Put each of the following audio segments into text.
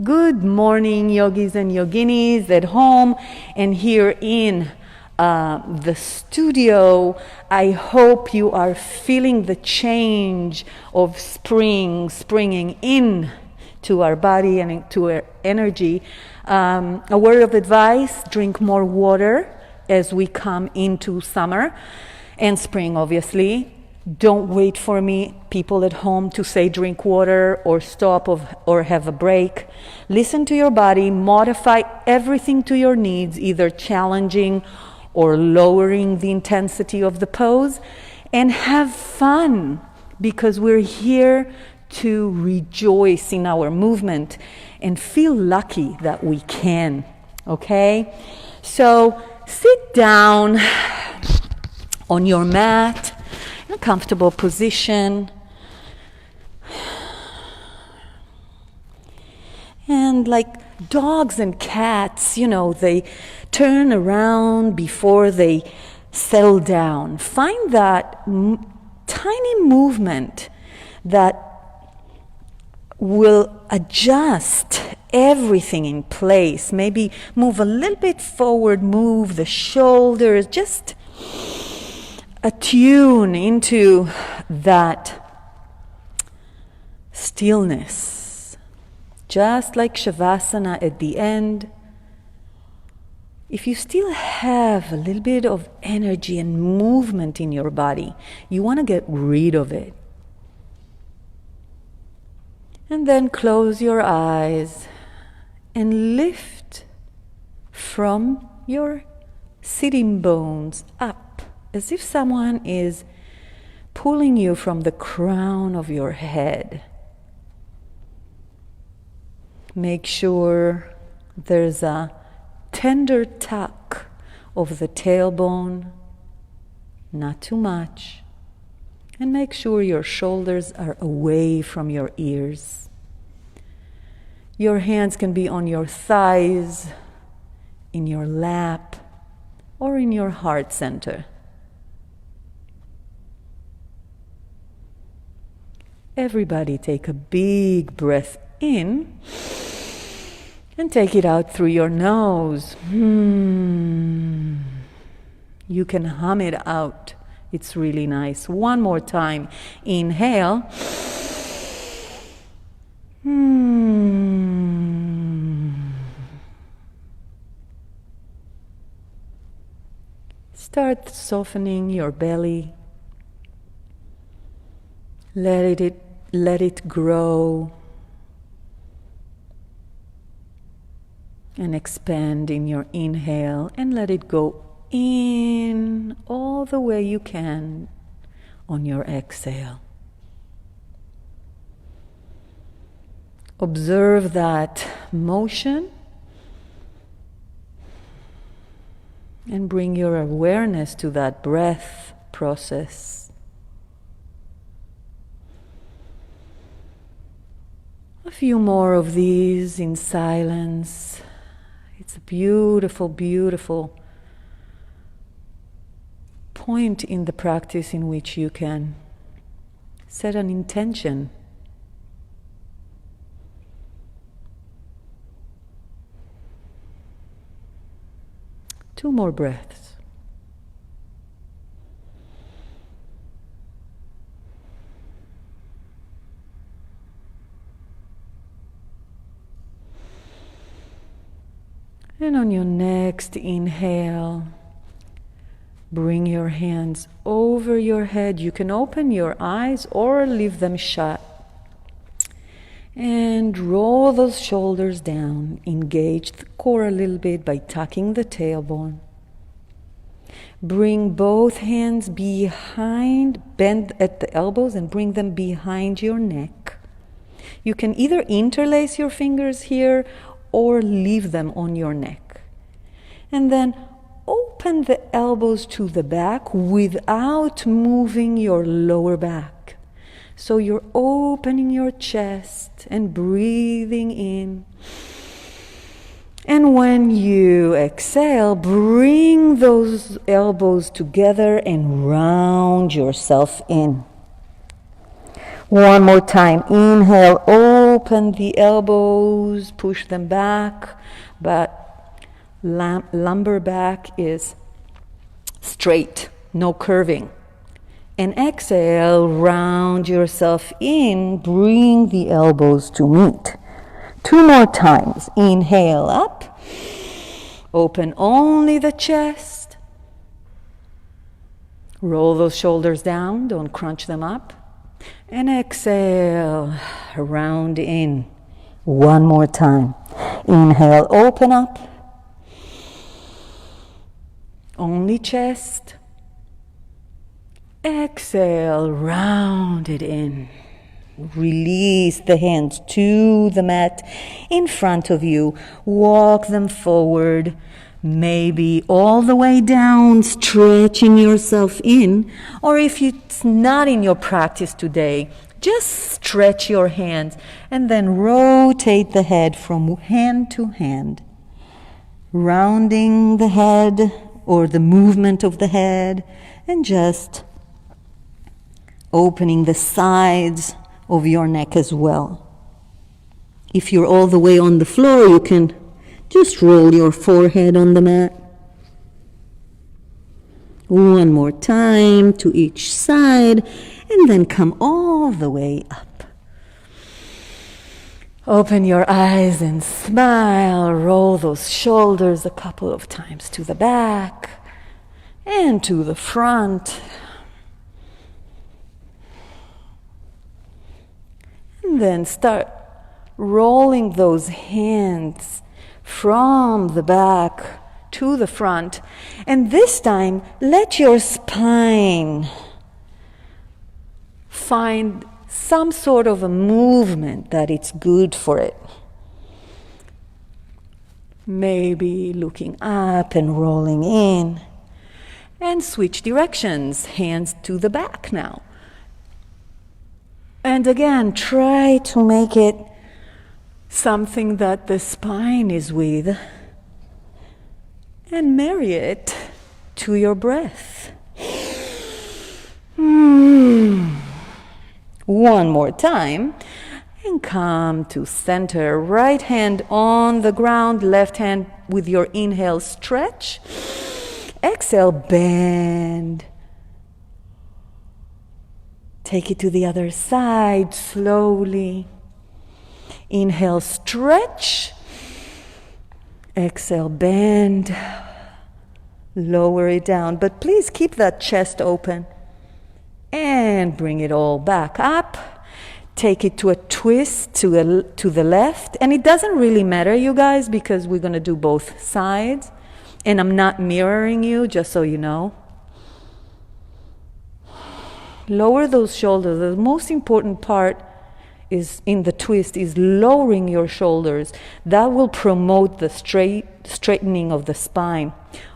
Good morning, yogis and yoginis at home and here in the studio. I hope you are feeling the change of springing in to our body and to our energy. A word of advice: drink more water as we come into summer and spring, obviously. Don't wait for me, people at home, to say drink water or stop or have a break. Listen to your body, modify everything to your needs, either challenging or lowering the intensity of the pose, and have fun, because we're here to rejoice in our movement and feel lucky that we can, okay? So sit down on your mat, in a comfortable position, and like dogs and cats, they turn around before they settle down. Find that tiny movement that will adjust everything in place. Maybe move a little bit forward, move the shoulders, just attune into that stillness. Just like Shavasana at the end, if you still have a little bit of energy and movement in your body, you want to get rid of it. And then close your eyes and lift from your sitting bones up, as if someone is pulling you from the crown of your head. Make sure there's a tender tuck of the tailbone, not too much. And make sure your shoulders are away from your ears. Your hands can be on your thighs, in your lap, or in your heart center. Everybody take a big breath in and take it out through your nose. You can hum it out. It's really nice. One more time. Inhale. Start softening your belly. Let it grow and expand in your inhale, and let it go in all the way you can on your exhale. Observe that motion and bring your awareness to that breath process. A few more of these in silence. It's a beautiful, beautiful point in the practice in which you can set an intention. Two more breaths. And on your next inhale, bring your hands over your head. You can open your eyes or leave them shut. And roll those shoulders down. Engage the core a little bit by tucking the tailbone. Bring both hands behind, bend at the elbows and bring them behind your neck. You can either interlace your fingers here or leave them on your neck. And then open the elbows to the back without moving your lower back. So you're opening your chest and breathing in. And when you exhale, bring those elbows together and round yourself in. One more time. Inhale, open the elbows, push them back, but lumbar back is straight, no curving. And exhale, round yourself in, bring the elbows to meet. 2 more times. Inhale up, open only the chest. Roll those shoulders down, don't crunch them up. And exhale, round in. 1 more time. Inhale, open up. Only chest. Exhale, round it in. Release the hands to the mat in front of you. Walk them forward, maybe all the way down, stretching yourself in. Or if it's not in your practice today, just stretch your hands and then rotate the head from hand to hand. Rounding the head or the movement of the head, and just opening the sides of your neck as well. If you're all the way on the floor, you can just roll your forehead on the mat. 1 more time to each side, and then come all the way up. Open your eyes and smile. Roll those shoulders a couple of times to the back and to the front. And then start rolling those hands from the back to the front. And this time, let your spine find some sort of a movement that it's good for it. Maybe looking up and rolling in. And switch directions, hands to the back now. And again, try to make it something that the spine is with, and marry it to your breath. 1 more time, and come to center. Right hand on the ground, left hand with your inhale, stretch. Exhale, bend. Take it to the other side slowly. Inhale, stretch. Exhale, bend. Lower it down, but please keep that chest open. And bring it all back up. Take it to a twist to the left. And it doesn't really matter, you guys, because we're going to do both sides. And I'm not mirroring you, just so you know. Lower those shoulders. The most important part is in the twist is lowering your shoulders. That will promote the straightening of the spine.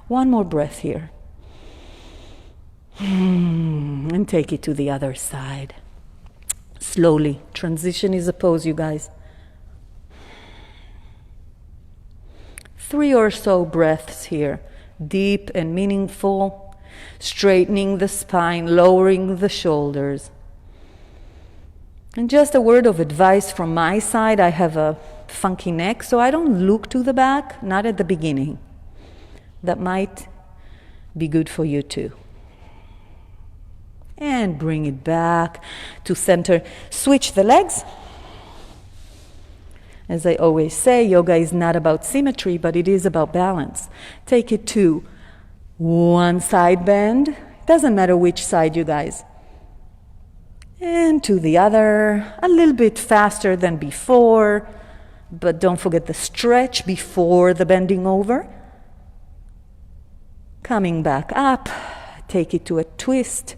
1 more breath here. And take it to the other side. Slowly. Transition is a pose, you guys. 3 or so breaths here. Deep and meaningful. Straightening the spine, lowering the shoulders. And just a word of advice from my side, I have a funky neck, so I don't look to the back, not at the beginning. That might be good for you too. And bring it back to center. Switch the legs. As I always say, yoga is not about symmetry, but it is about balance. Take it to one side bend. Doesn't matter which side, you guys. And to the other, a little bit faster than before, but don't forget the stretch before the bending over. Coming back up, take it to a twist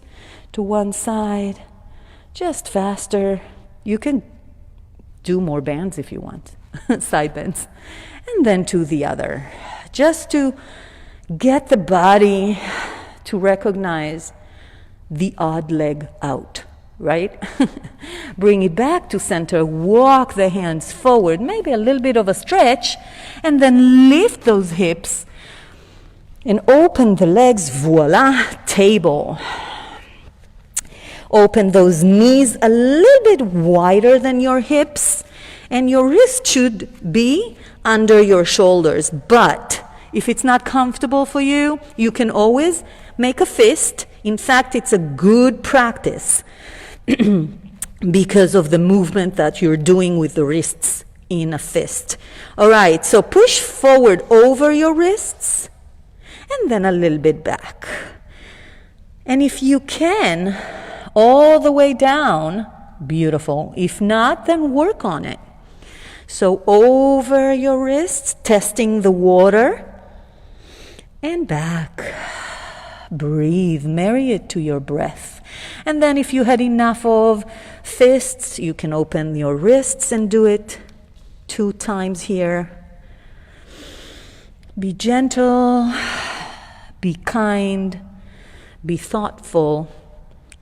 to one side, just faster. You can do more bends if you want, side bends. And then to the other, just to get the body to recognize the odd leg out, right? Bring it back to center, walk the hands forward, maybe a little bit of a stretch, and then lift those hips and open the legs, voila, table. Open those knees a little bit wider than your hips, and your wrist should be under your shoulders. But if it's not comfortable for you, you can always make a fist. In fact, it's a good practice because of the movement that you're doing with the wrists in a fist. All right, so push forward over your wrists and then a little bit back. And if you can, all the way down, beautiful. If not, then work on it. So over your wrists, testing the water, and back. Breathe, marry it to your breath. And then if you had enough of fists, you can open your wrists and do it 2 times here. Be gentle, be kind, be thoughtful,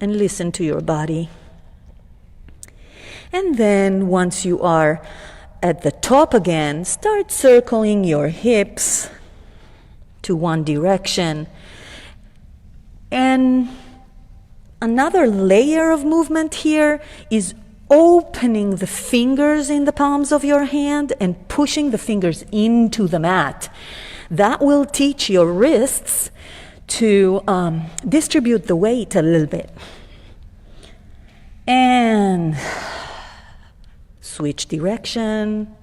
and listen to your body. And then once you are at the top again, start circling your hips to one direction. And another layer of movement here is opening the fingers in the palms of your hand and pushing the fingers into the mat. That will teach your wrists to distribute the weight a little bit. And switch direction.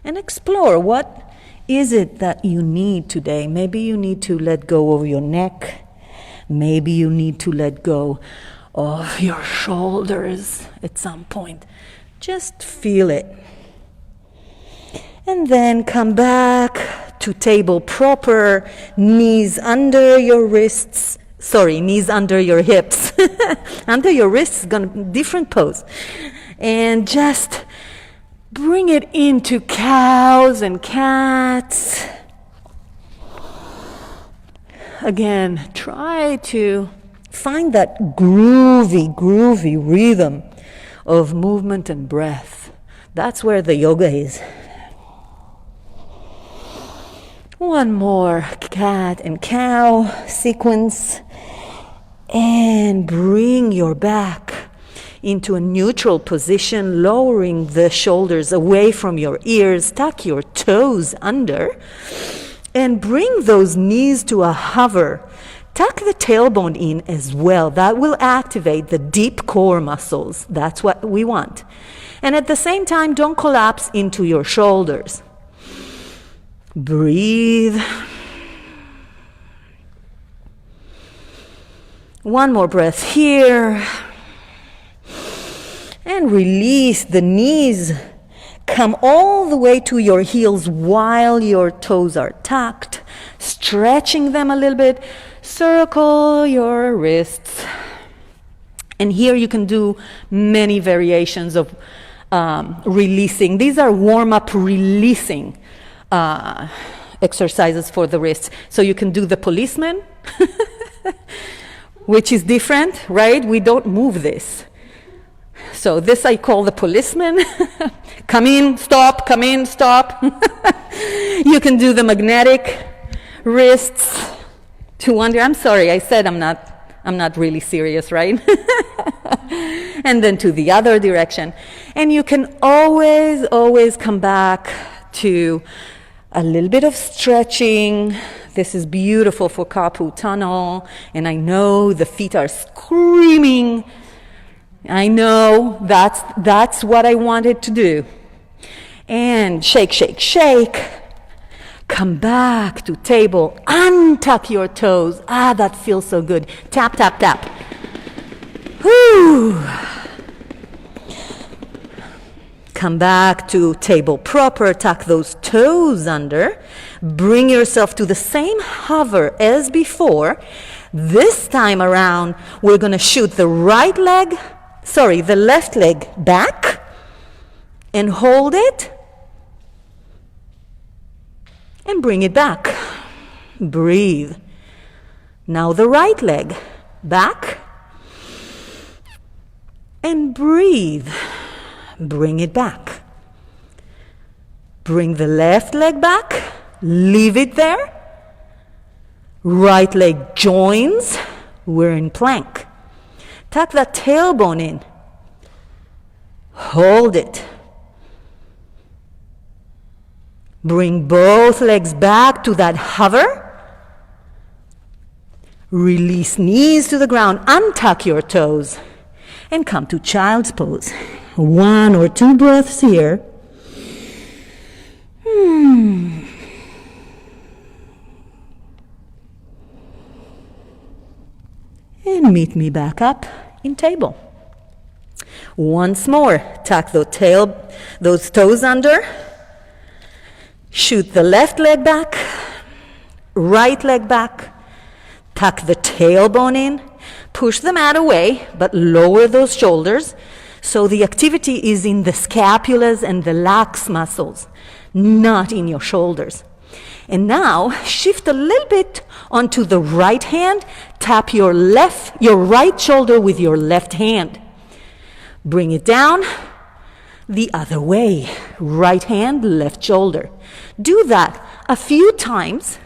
And explore, what is it that you need today? Maybe you need to let go of your neck. Maybe you need to let go of your shoulders at some point. Just feel it. And then come back to table proper, knees under your wrists. Knees under your hips. Under your wrists, different pose. And just bring it into cows and cats. Again, try to find that groovy rhythm of movement and breath. That's where the yoga is. One more cat and cow sequence. And bring your back into a neutral position, lowering the shoulders away from your ears. Tuck your toes under and bring those knees to a hover. Tuck the tailbone in as well. That will activate the deep core muscles. That's what we want. And at the same time, don't collapse into your shoulders. Breathe. One more breath here. And release the knees. Come all the way to your heels while your toes are tucked. Stretching them a little bit. Circle your wrists. And here you can do many variations of releasing. These are warm-up releasing exercises for the wrists. So you can do the policeman, which is different, right? We don't move this. So this I call the policeman. Come in, stop, come in, stop. You can do the magnetic wrists to under. I'm sorry, I said I'm not really serious, right? And then to the other direction. And you can always come back to a little bit of stretching. This is beautiful for carpal tunnel. And I know the feet are screaming. I know that's what I wanted to do. And shake, shake, shake. Come back to table. Untuck your toes. That feels so good. Tap, tap, tap. Whoo. Come back to table proper. Tuck those toes under. Bring yourself to the same hover as before. This time around, we're going to shoot the left leg back and hold it and bring it back. Breathe. Now the right leg back and breathe. Bring it back. Bring the left leg back. Leave it there. Right leg joins. We're in plank. Tuck that tailbone in. Hold it. Bring both legs back to that hover. Release knees to the ground. Untuck your toes. And come to child's pose. 1 or 2 breaths here. And meet me back up in table. Once more, tuck those toes under. Shoot the left leg back, right leg back. Tuck the tailbone in. Push the mat away, but lower those shoulders. So the activity is in the scapulas and the lax muscles, not in your shoulders. And now shift a little bit onto the right hand. Tap your right shoulder with your left hand. Bring it down the other way. Right hand, left shoulder. Do that a few times.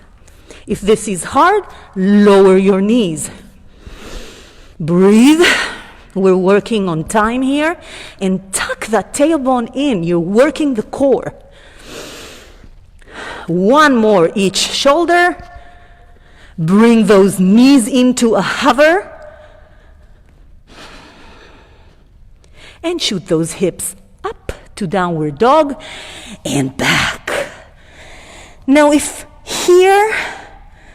If this is hard, lower your knees. Breathe. We're working on time here. And tuck that tailbone in. You're working the core. 1 more each shoulder. Bring those knees into a hover. And shoot those hips up to downward dog and back. Now if here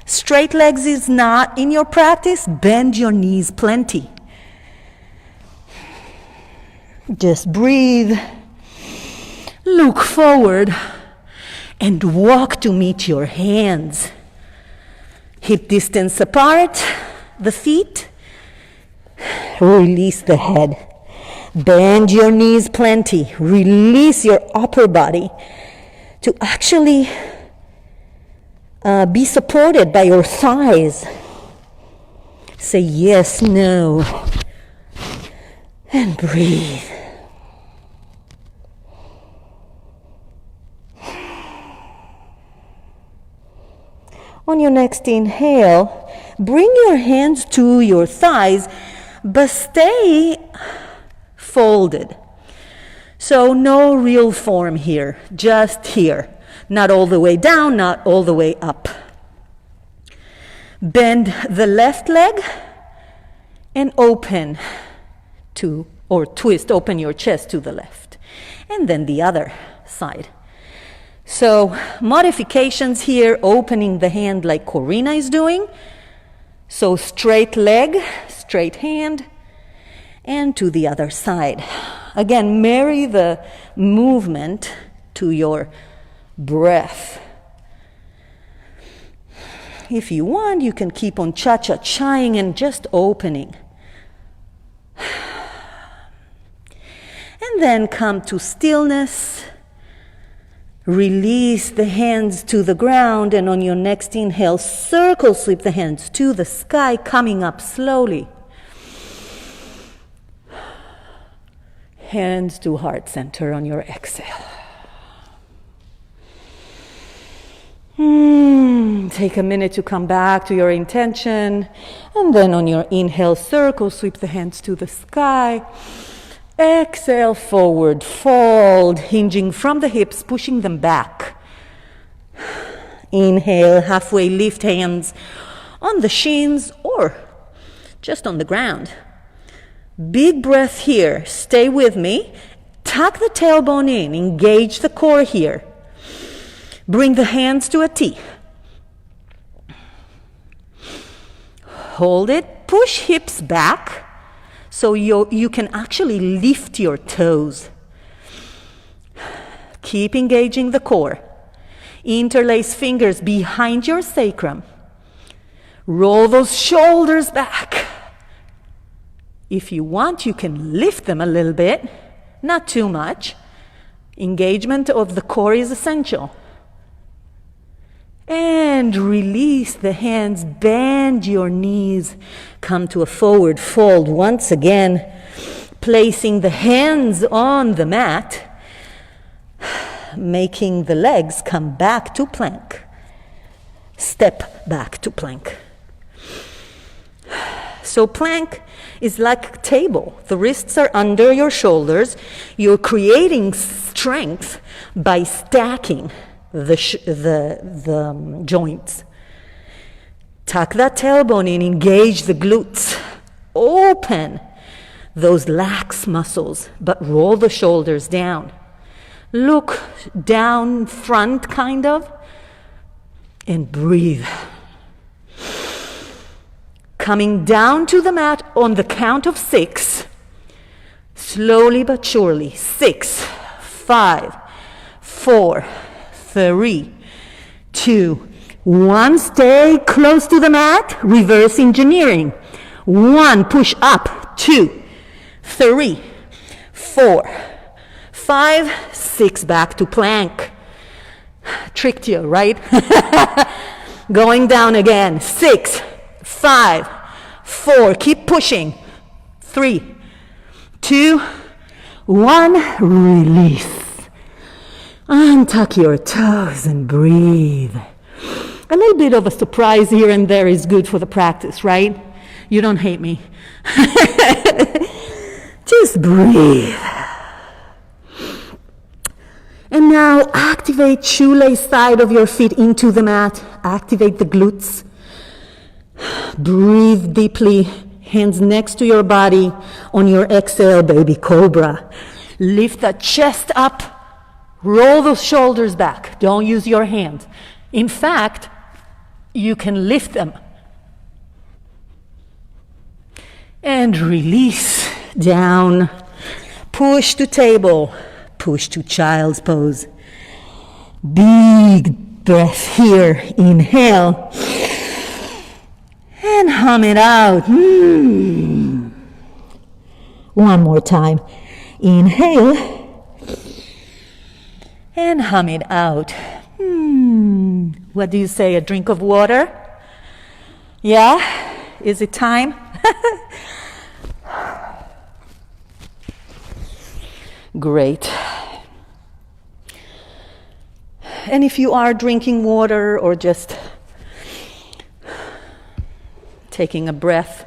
straight legs is not in your practice, bend your knees plenty. Just breathe. Look forward and walk to meet your hands. Hip distance apart, the feet. Release the head. Bend your knees plenty. Release your upper body to actually be supported by your thighs. Say yes, no, and breathe. On your next inhale, bring your hands to your thighs, but stay folded. So no real form here, just here. Not all the way down, not all the way up. Bend the left leg and open to, or twist, open your chest to the left. And then the other side. So modifications here, opening the hand like Corina is doing. So straight leg, straight hand, and to the other side. Again, marry the movement to your breath. If you want, you can keep on cha-cha-chaing and just opening. And then come to stillness. Release the hands to the ground, and on your next inhale, circle sweep the hands to the sky, coming up slowly. Hands to heart center on your exhale. Take a minute to come back to your intention, and then on your inhale, circle sweep the hands to the sky. Exhale, forward fold, hinging from the hips, pushing them back. Inhale, halfway lift hands on the shins or just on the ground. Big breath here. Stay with me. Tuck the tailbone in. Engage the core here. Bring the hands to a T. Hold it. Push hips back. So you can actually lift your toes. Keep engaging the core. Interlace fingers behind your sacrum. Roll those shoulders back. If you want, you can lift them a little bit, not too much. Engagement of the core is essential. And release the hands, bend your knees, come to a forward fold once again, placing the hands on the mat, making the legs come back to plank. Step back to plank. So plank is like a table. The wrists are under your shoulders. You're creating strength by stacking the joints. Tuck that tailbone in, engage the glutes. Open those lax muscles, but roll the shoulders down. Look down front, kind of, and breathe. Coming down to the mat on the count of 6, slowly but surely. 6, 5, 4, 3, 2, 1. Stay close to the mat. Reverse engineering. 1, push up. 2, 3, 4, 5, 6, back to plank. Tricked you, right? Going down again. 6, 5, 4, keep pushing. 3, 2, 1, release. Untuck your toes and breathe. A little bit of a surprise here and there is good for the practice, right? You don't hate me. Just breathe. And now activate shoelace side of your feet into the mat. Activate the glutes. Breathe deeply. Hands next to your body. On your exhale, baby cobra. Lift the chest up. Roll those shoulders back. Don't use your hands. In fact, you can lift them. And release down. Push to table. Push to child's pose. Big breath here. Inhale. And hum it out. One more time. Inhale. And hum it out. What do you say? A drink of water? Yeah? Is it time? Great. And if you are drinking water or just taking a breath,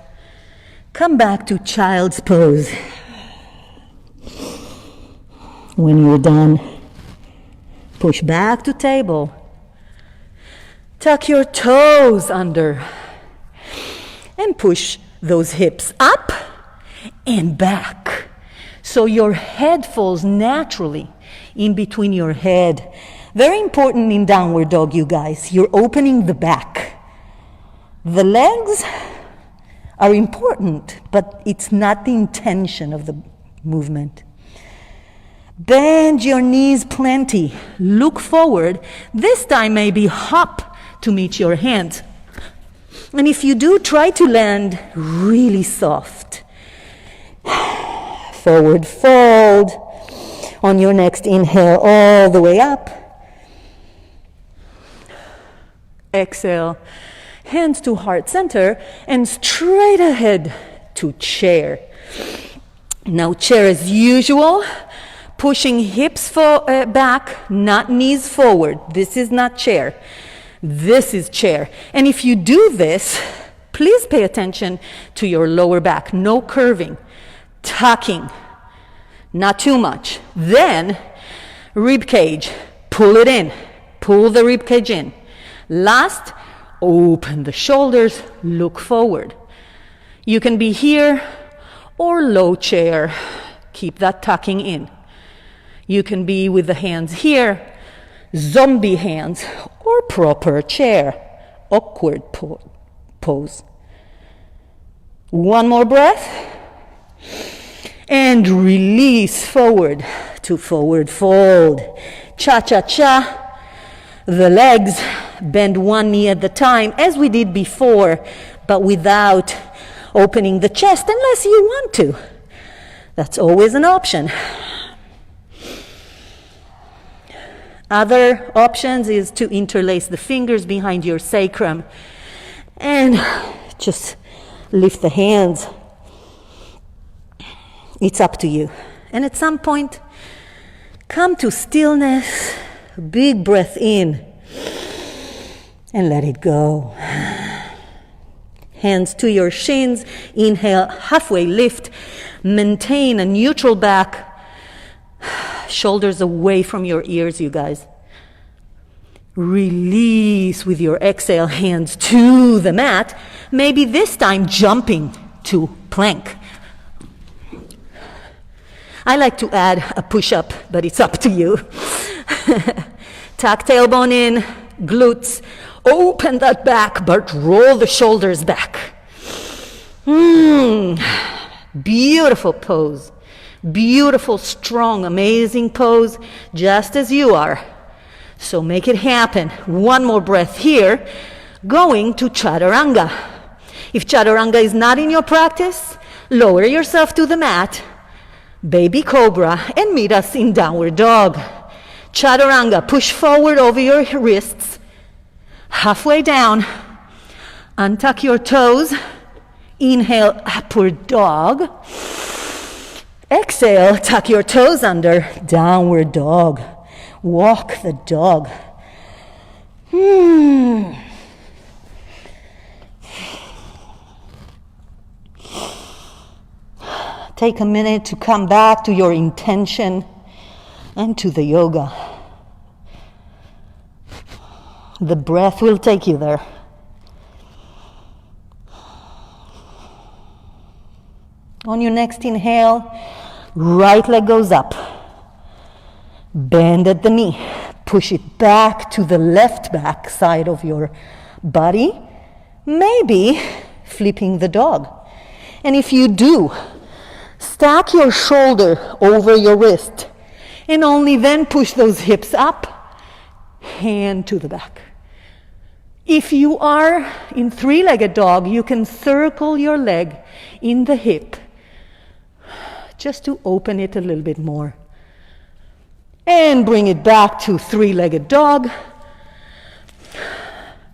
come back to child's pose. When you're done, push back to table. Tuck your toes under and push those hips up and back. So your head falls naturally in between your head. Very important in downward dog, you guys. You're opening the back. The legs are important, but it's not the intention of the movement. Bend your knees plenty. Look forward. This time maybe hop to meet your hands. And if you do, try to land really soft. Forward fold. On your next inhale, all the way up. Exhale, hands to heart center and straight ahead to chair. Now chair as usual, pushing hips back, not knees forward. This is not chair. This is chair. And if you do this, please pay attention to your lower back. No curving, tucking, not too much. Then rib cage, pull it in. Pull the rib cage in. Last, open the shoulders, look forward. You can be here or low chair. Keep that tucking in. You can be with the hands here, zombie hands, or proper chair, awkward pose. One more breath. And release forward to forward fold. Cha-cha-cha. The legs bend one knee at a time, as we did before, but without opening the chest, unless you want to. That's always an option. Other options is to interlace the fingers behind your sacrum and just lift the hands. It's up to you. And at some point, come to stillness. Big breath in. And let it go. Hands to your shins. Inhale, halfway lift. Maintain a neutral back. Shoulders away from your ears, you guys. Release with your exhale, hands to the mat. Maybe this time jumping to plank. I like to add a push-up, but it's up to you. Tuck tailbone in, glutes. Open that back, but roll the shoulders back. Beautiful pose. Beautiful, strong, amazing pose, just as you are. So make it happen. One more breath here. Going to chaturanga. If chaturanga is not in your practice, lower yourself to the mat, baby cobra, and meet us in downward dog. Chaturanga, push forward over your wrists. Halfway down, untuck your toes. Inhale, upward dog. Exhale, tuck your toes under, downward dog. Walk the dog. Take a minute to come back to your intention and to the yoga. The breath will take you there. On your next inhale, right leg goes up. Bend at the knee. Push it back to the left back side of your body. Maybe flipping the dog. And if you do, stack your shoulder over your wrist. And only then push those hips up. Hand to the back. If you are in three-legged dog, you can circle your leg in the hip just to open it a little bit more. And bring it back to three-legged dog.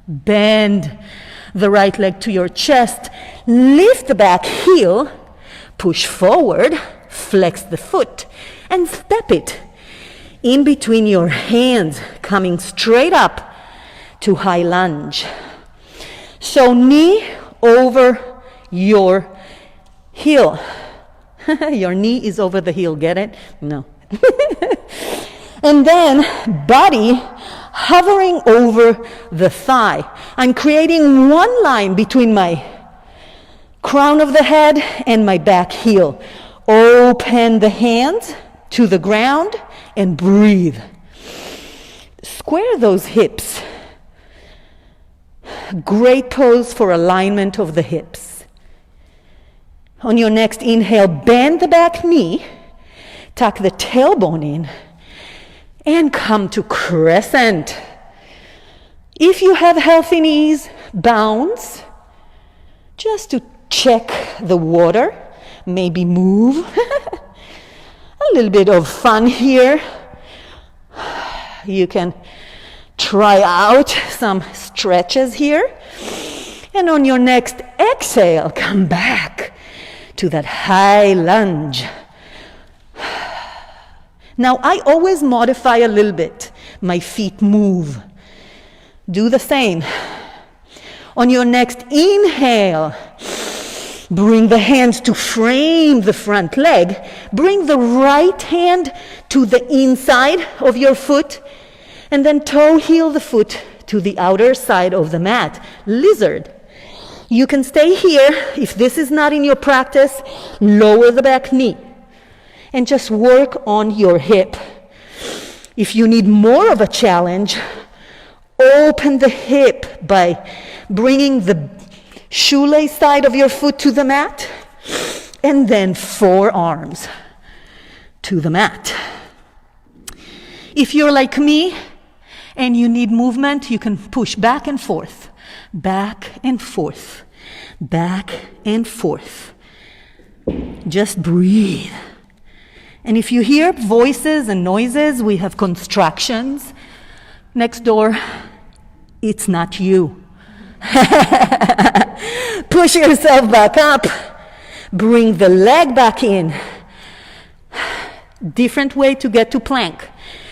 Bend the right leg to your chest. Lift the back heel. Push forward. Flex the foot. And step it in between your hands, coming straight up to high lunge. So knee over your heel. Your knee is over the heel, get it? No. And then body hovering over the thigh. I'm creating one line between my crown of the head and my back heel. Open the hands to the ground and breathe. Square those hips. Great pose for alignment of the hips. On your next inhale, bend the back knee, tuck the tailbone in, and come to crescent. If you have healthy knees, bounce, just to check the water, maybe move. A little bit of fun here. You can try out some stretches here. And on your next exhale, come back to that high lunge. Now, I always modify a little bit. My feet move. Do the same. On your next inhale, bring the hands to frame the front leg. Bring the right hand to the inside of your foot. And then toe heel the foot to the outer side of the mat. Lizard. You can stay here. If this is not in your practice, lower the back knee. And just work on your hip. If you need more of a challenge, open the hip by bringing the shoelace side of your foot to the mat, and then forearms to the mat. If you're like me and you need movement, you can push back and forth, back and forth, back and forth. Just breathe. And if you hear voices and noises, we have constructions next door. It's not you. Push yourself back up. Bring the leg back in. Different way to get to plank.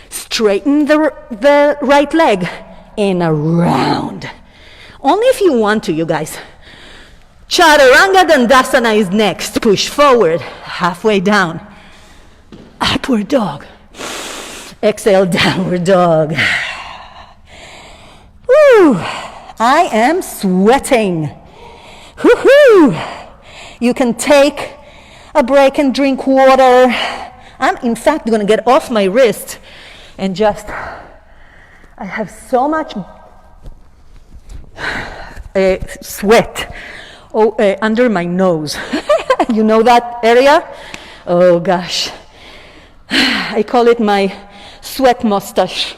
Straighten the right leg and around. Only if you want to, you guys. Chaturanga Dandasana is next. Push forward, halfway down. Upward dog. Exhale, downward dog. Woo! I am sweating. Woo-hoo! You can take a break and drink water. I'm in fact going to get off my wrist and just, I have so much sweat under my nose. You know that area? Oh gosh. I call it my sweat mustache.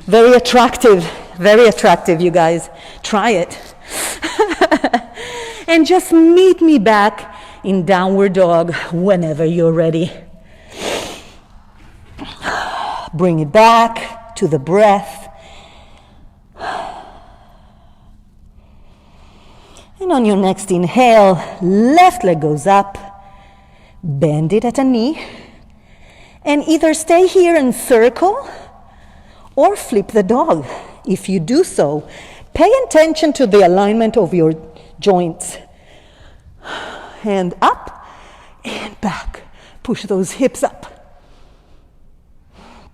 Very attractive, you guys. Try it. And just meet me back in downward dog whenever you're ready. Bring it back to the breath. And on your next inhale, left leg goes up. Bend it at a knee. And either stay here and circle or flip the dog. If you do so, pay attention to the alignment of your joints. Hand up and back. Push those hips up.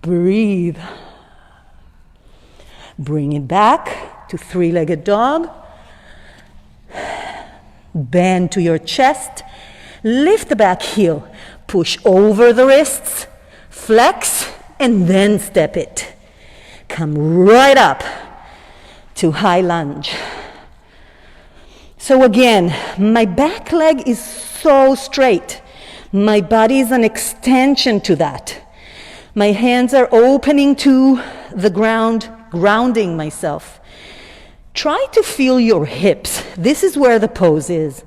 Breathe. Bring it back to three-legged dog. Bend to your chest. Lift the back heel. Push over the wrists. Flex and then step it. Come right up to high lunge. So again, my back leg is so straight. My body is an extension to that. My hands are opening to the ground, grounding myself. Try to feel your hips. This is where the pose is.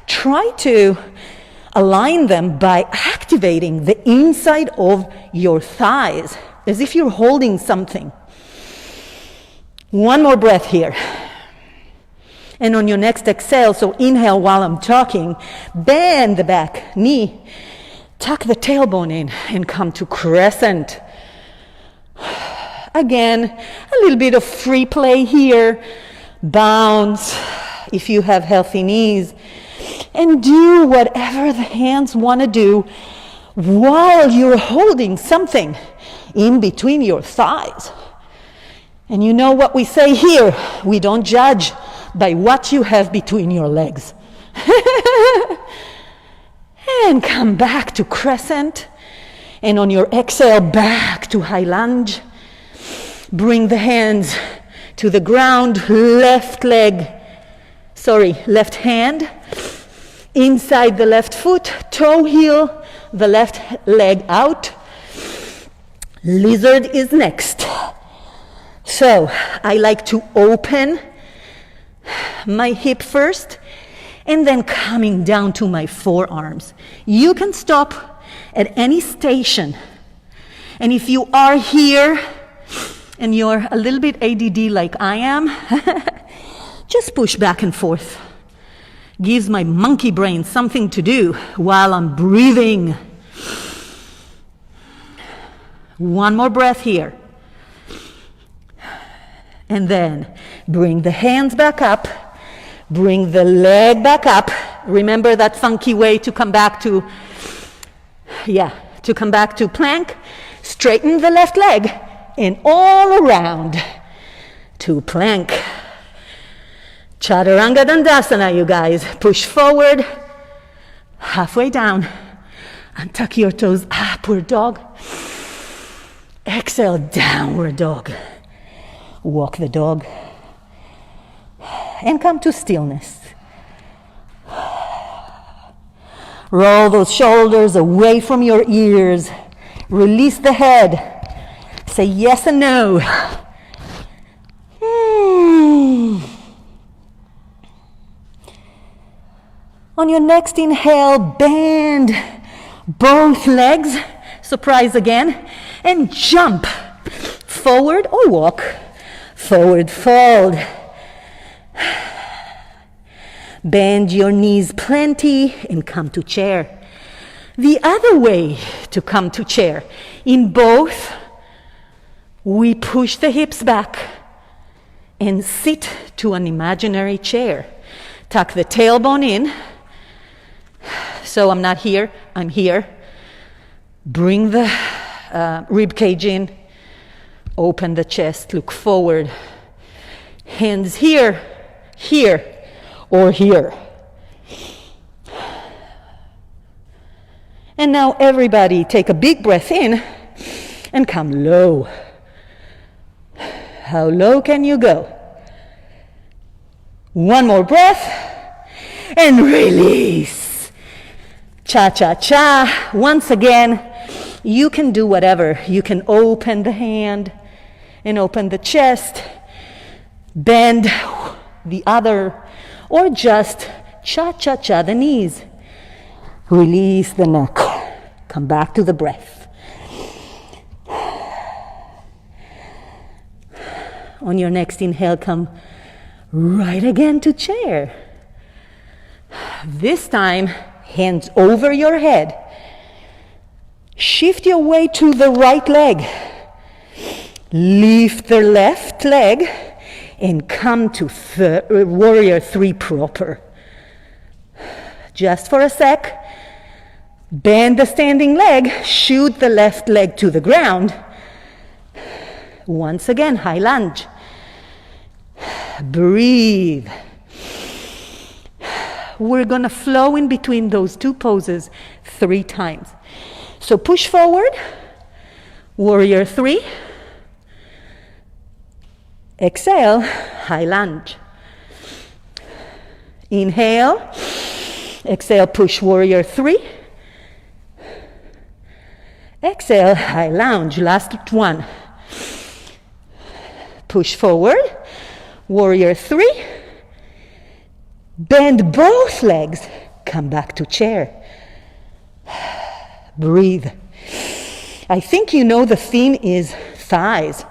Try to align them by activating the inside of your thighs, as if you're holding something. One more breath here. And on your next exhale, so inhale while I'm talking, bend the back knee, tuck the tailbone in, and come to crescent. Again, a little bit of free play here. Bounce if you have healthy knees. And do whatever the hands want to do while you're holding something in between your thighs. And you know what we say here, we don't judge by what you have between your legs. And come back to crescent. And on your exhale, back to high lunge. Bring the hands to the ground, left hand inside the left foot, toe heel, the left leg out. Lizard is next. So I like to open my hip first and then coming down to my forearms. You can stop at any station. And if you are here and you're a little bit ADD like I am, just push back and forth. Gives my monkey brain something to do while I'm breathing. One more breath here. And then bring the hands back up. Bring the leg back up. Remember that funky way to come back to, plank. Straighten the left leg and all around to plank. Chaturanga Dandasana, you guys. Push forward, halfway down, and tuck your toes, upward dog. Exhale, downward dog. Walk the dog. And come to stillness. Roll those shoulders away from your ears. Release the head. Say yes and no. On your next inhale, bend both legs, surprise again, and jump. Forward or walk. Forward fold. Bend your knees plenty and come to chair. The other way to come to chair, in both, we push the hips back and sit to an imaginary chair. Tuck the tailbone in. So I'm not here, I'm here. Bring the rib cage in. Open the chest, look forward. Hands here, here, or here. And now everybody take a big breath in and come low. How low can you go? One more breath and release. Cha-cha-cha. Once again, you can do whatever. You can open the hand and open the chest, bend the other, or just cha-cha-cha the knees. Release the neck. Come back to the breath. On your next inhale, come right again to chair. This time, hands over your head. Shift your weight to the right leg. Lift the left leg and come to warrior 3 proper. Just for a sec. Bend the standing leg, shoot the left leg to the ground. Once again, high lunge. Breathe. We're gonna flow in between those two poses 3 times. So push forward, warrior 3. Exhale, high lunge. Inhale, exhale, push warrior 3. Exhale, high lunge, last one. Push forward, warrior 3. Bend both legs, come back to chair. Breathe. I think you know the theme is thighs.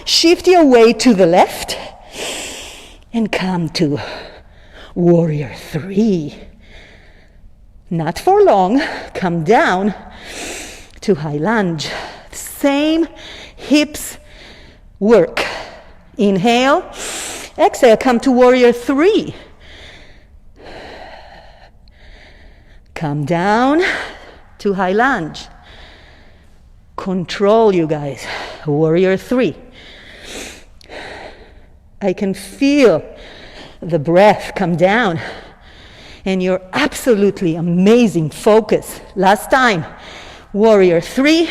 Shift your weight to the left and come to warrior 3. Not for long, come down to high lunge. Same hips work. Inhale, exhale, come to warrior 3. Come down to high lunge. Control, you guys. Warrior 3. I can feel the breath come down. And your absolutely amazing focus. Last time. Warrior 3.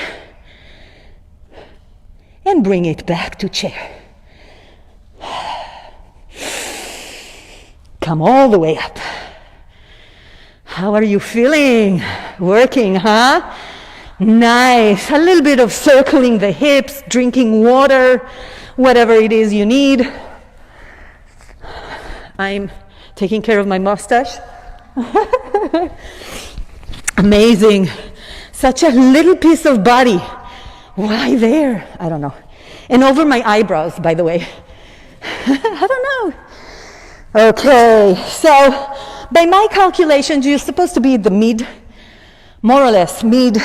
And bring it back to chair. Come all the way up. How are you feeling? Working, huh? Nice. A little bit of circling the hips, drinking water, whatever it is you need. I'm taking care of my mustache. Amazing. Such a little piece of body. Why there? I don't know. And over my eyebrows, by the way. I don't know. Okay, so by my calculations, you're supposed to be the mid, more or less mid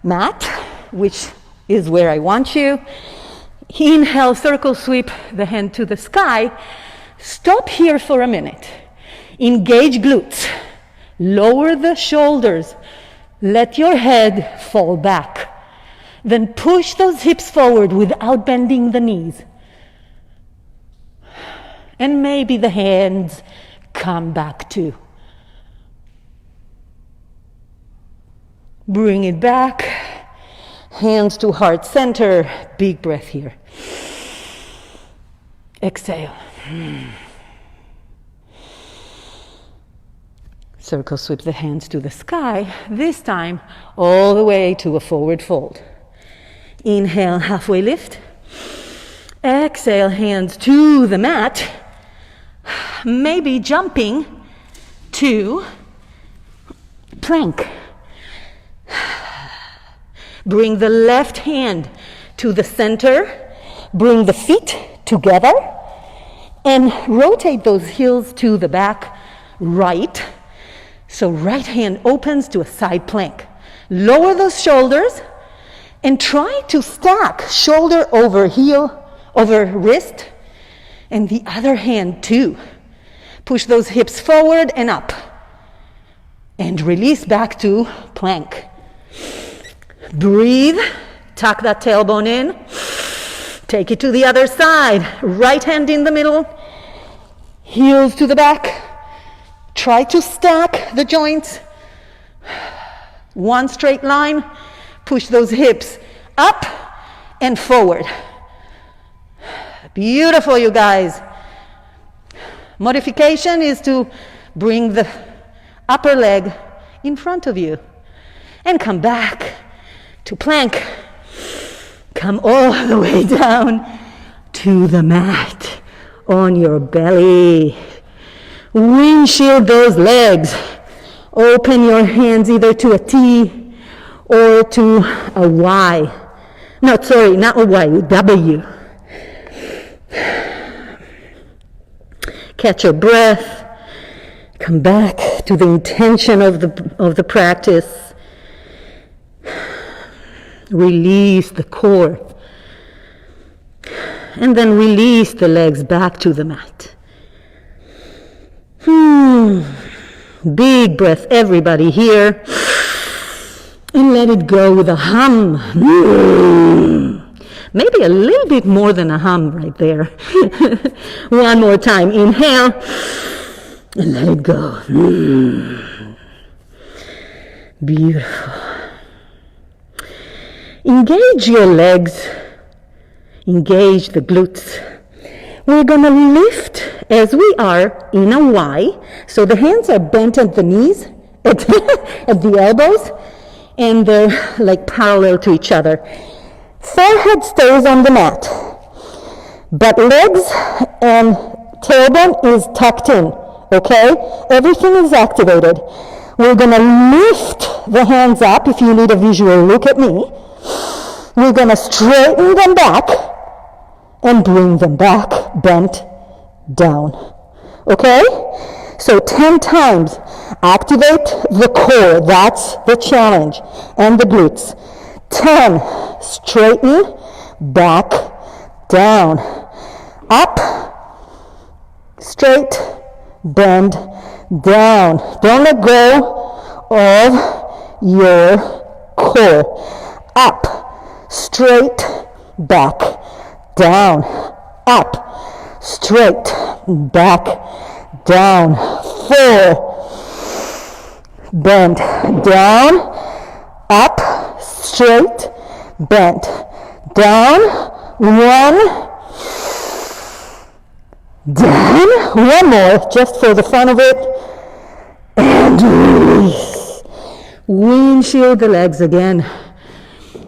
mat, which is where I want you. Inhale, circle sweep the hand to the sky. Stop here for a minute. Engage glutes. Lower the shoulders. Let your head fall back. Then push those hips forward without bending the knees. And maybe the hands come back too. Bring it back. Hands to heart center. Big breath here. Exhale. Circle sweep the hands to the sky. This time, all the way to a forward fold. Inhale, halfway lift. Exhale, hands to the mat. Maybe jumping to plank. Bring the left hand to the center. Bring the feet together. And rotate those heels to the back, right. So right hand opens to a side plank. Lower those shoulders. And try to stack shoulder over heel, over wrist, and the other hand too. Push those hips forward and up. And release back to plank. Breathe, tuck that tailbone in. Take it to the other side. Right hand in the middle, heels to the back. Try to stack the joints. One straight line. Push those hips up and forward. Beautiful, you guys. Modification is to bring the upper leg in front of you and come back to plank. Come all the way down to the mat on your belly. Windshield those legs. Open your hands either to a T or to a Y. No, sorry, not a Y, W. Catch your breath. Come back to the intention of the practice. Release the core. And then release the legs back to the mat. Big breath, everybody here. And let it go with a hum. Maybe a little bit more than a hum right there. One more time. Inhale. And let it go. Beautiful. Engage your legs. Engage the glutes. We're going to lift as we are in a Y. So the hands are bent at the knees, at the elbows, and they're like parallel to each other. Forehead stays on the mat, but legs and tailbone is tucked in, okay? Everything is activated. We're going to lift the hands up. If you need a visual, look at me. We're going to straighten them back and bring them back, bent down, okay? So 10 times. Activate the core, that's the challenge, and the glutes. 10, straighten, back, down, up, straight, bend, down. Don't let go of your core. Up, straight, back, down, up, straight, back, down. 4, bend, down, up, straight, bent, down, 1, down, one more, just for the fun of it, and release. Windshield the legs again.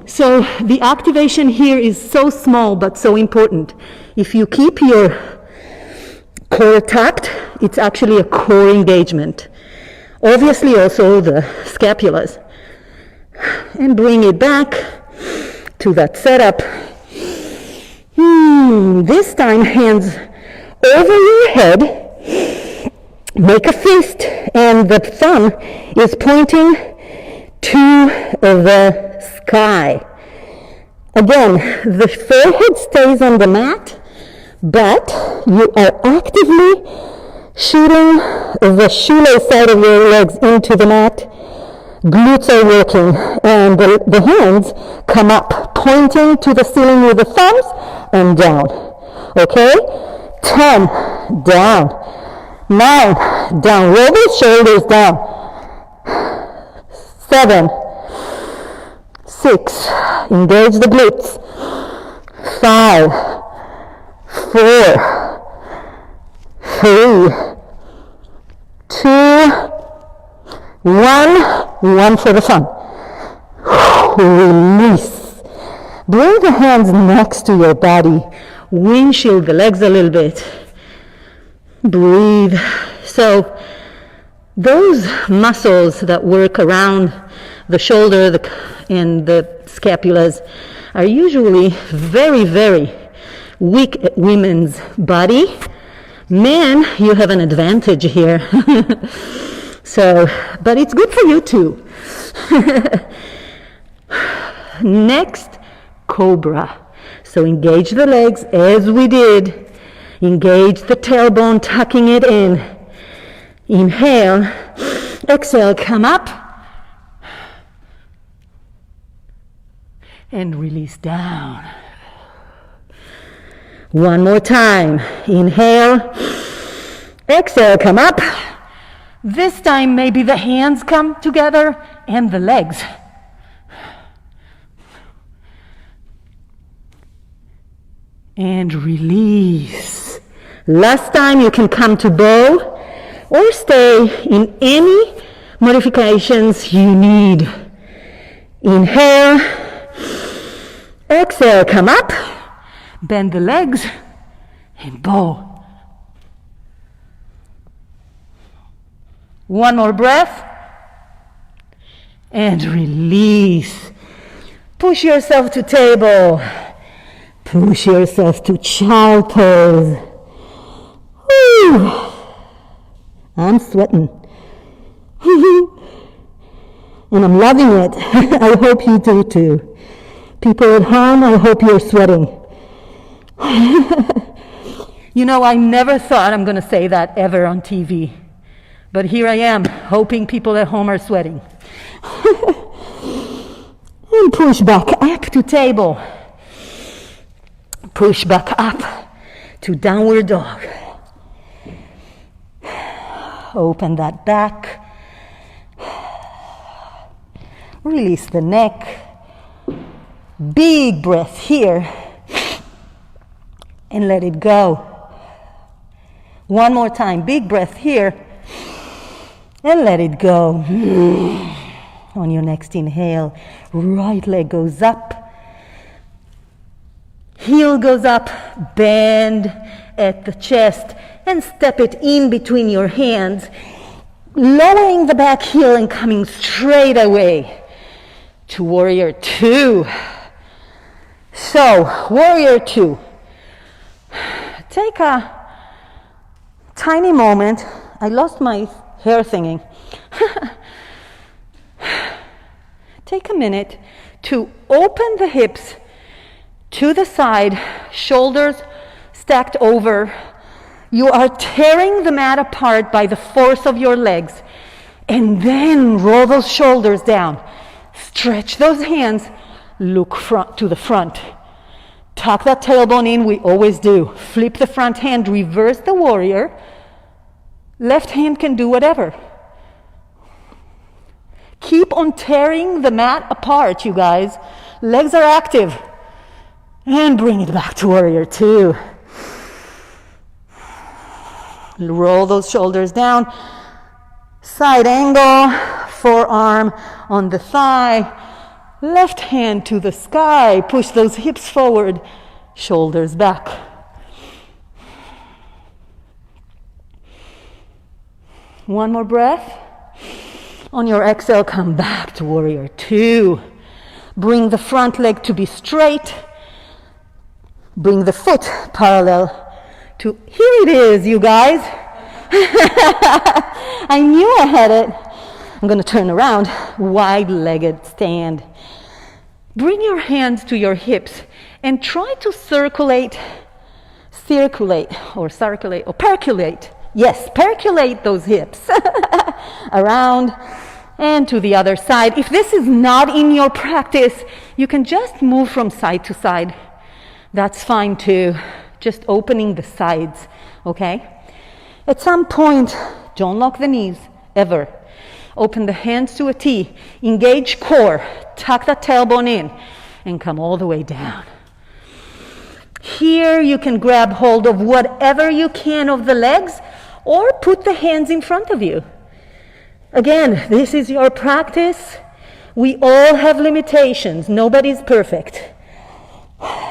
So the activation here is so small but so important. If you keep your core tucked, it's actually a core engagement. Obviously also the scapulas. And bring it back to that setup. This time hands over your head. Make a fist and the thumb is pointing to the sky. Again, the forehead stays on the mat, but you are actively shooting the shoelace side of your legs into the mat. Glutes are working, and the hands come up, pointing to the ceiling with the thumbs and down. Okay? 10, down. 9, down. Roll the shoulders down. 7, 6, engage the glutes. 5, 4, 3, 2, 1 for the fun. Release. Bring the hands next to your body. Windshield the legs a little bit. Breathe. So those muscles that work around the shoulder and the scapulas are usually very, very weak at women's body. Men, you have an advantage here. So, but it's good for you too. Next, cobra. So engage the legs as we did. Engage the tailbone, tucking it in. Inhale. Exhale, come up. And release down. One more time. Inhale. Exhale, come up. This time maybe the hands come together and the legs. And release. Last time you can come to bow or stay in any modifications you need. Inhale. Exhale, come up. Bend the legs and bow. One more breath. And release. Push yourself to table. Push yourself to child pose. Woo! I'm sweating. And I'm loving it. I hope you do too. People at home, I hope you're sweating. You know, I never thought I'm going to say that ever on TV. But here I am, hoping people at home are sweating. And push back up to table. Push back up to downward dog. Open that back. Release the neck. Big breath here. And let it go. One more time. Big breath here. And let it go. On your next inhale, right leg goes up. Heel goes up, bend at the chest, and step it in between your hands, lowering the back heel and coming straight away to warrior two. So, warrior two. Take a tiny moment. I lost my hair thingy. Take a minute to open the hips to the side, shoulders stacked over. You are tearing the mat apart by the force of your legs. And then roll those shoulders down. Stretch those hands. Look to the front. Tuck that tailbone in, we always do. Flip the front hand, reverse the warrior. Left hand can do whatever. Keep on tearing the mat apart, you guys. Legs are active. And bring it back to warrior two. Roll those shoulders down. Side angle, forearm on the thigh. Left hand to the sky. Push those hips forward. Shoulders back. One more breath. On your exhale, come back to warrior two. Bring the front leg to be straight. Bring the foot parallel to, here it is, you guys. I knew I had it. I'm going to turn around, wide-legged stand. Bring your hands to your hips and try to percolate. Yes, percolate those hips around and to the other side. If this is not in your practice, you can just move from side to side. That's fine too. Just opening the sides, okay? At some point, don't lock the knees, ever. Open the hands to a T. Engage core. Tuck that tailbone in and come all the way down. Here you can grab hold of whatever you can of the legs or put the hands in front of you. Again, this is your practice. We all have limitations. Nobody's perfect.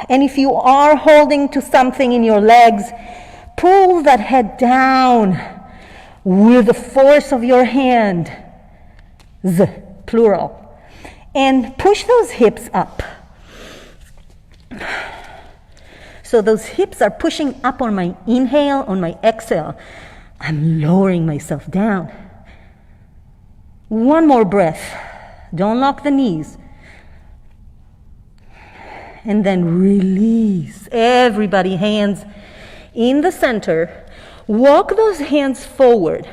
And if you are holding to something in your legs, pull that head down with the force of your hand. Z, plural. And push those hips up. So those hips are pushing up on my inhale, on my exhale. I'm lowering myself down. One more breath. Don't lock the knees. And then release. Everybody, hands in the center. Walk those hands forward.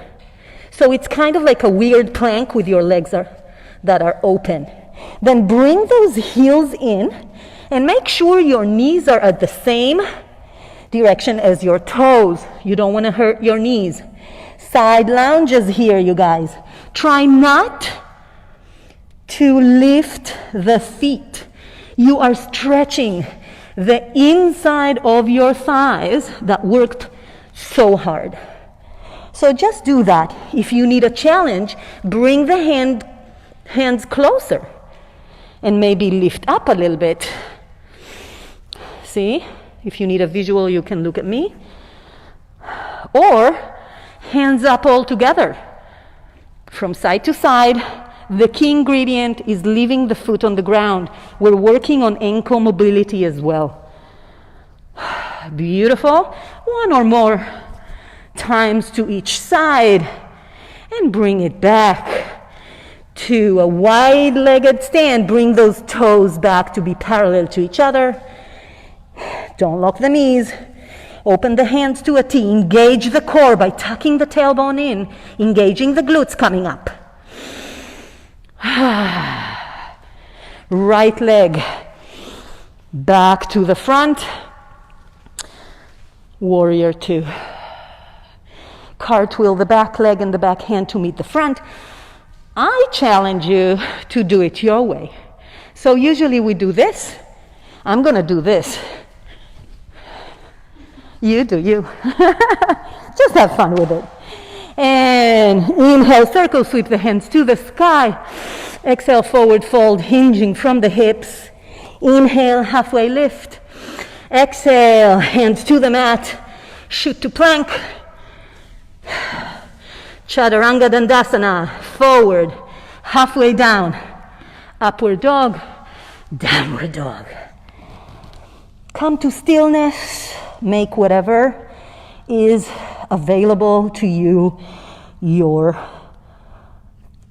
So it's kind of like a weird plank with your legs that are open. Then bring those heels in and make sure your knees are at the same direction as your toes. You don't want to hurt your knees. Side lunges here, you guys. Try not to lift the feet. You are stretching the inside of your thighs that worked so hard. So just do that. If you need a challenge, bring the hands closer and maybe lift up a little bit. See? If you need a visual, you can look at me. Or hands up all together. From side to side. The key ingredient is leaving the foot on the ground. We're working on ankle mobility as well. Beautiful. One or more times to each side. And bring it back to a wide-legged stand. Bring those toes back to be parallel to each other. Don't lock the knees. Open the hands to a T. Engage the core by tucking the tailbone in, engaging the glutes coming up. Right leg back to the front. Warrior two. Cartwheel the back leg and the back hand to meet the front. I challenge you to do it your way. So usually we do this. I'm going to do this. You do you. Just have fun with it. And inhale, circle, sweep the hands to the sky. Exhale, forward fold, hinging from the hips. Inhale, halfway lift. Exhale, hands to the mat. Shoot to plank. Chaturanga Dandasana, forward, halfway down. Upward dog, downward dog. Come to stillness. Make whatever is available to you your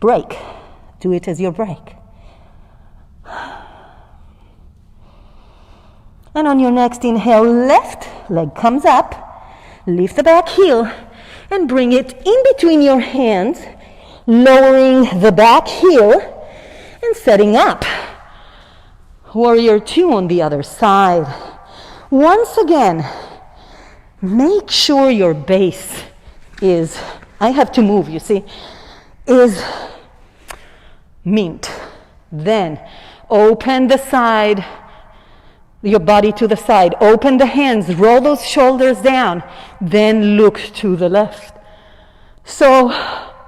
break. Do it as your break. And on your next inhale, left leg comes up. Lift the back heel and bring it in between your hands, lowering the back heel and setting up. Warrior two on the other side. Once again, make sure your base is, I have to move, you see, is mint. Then open the side, your body to the side. Open the hands, roll those shoulders down, then look to the left. So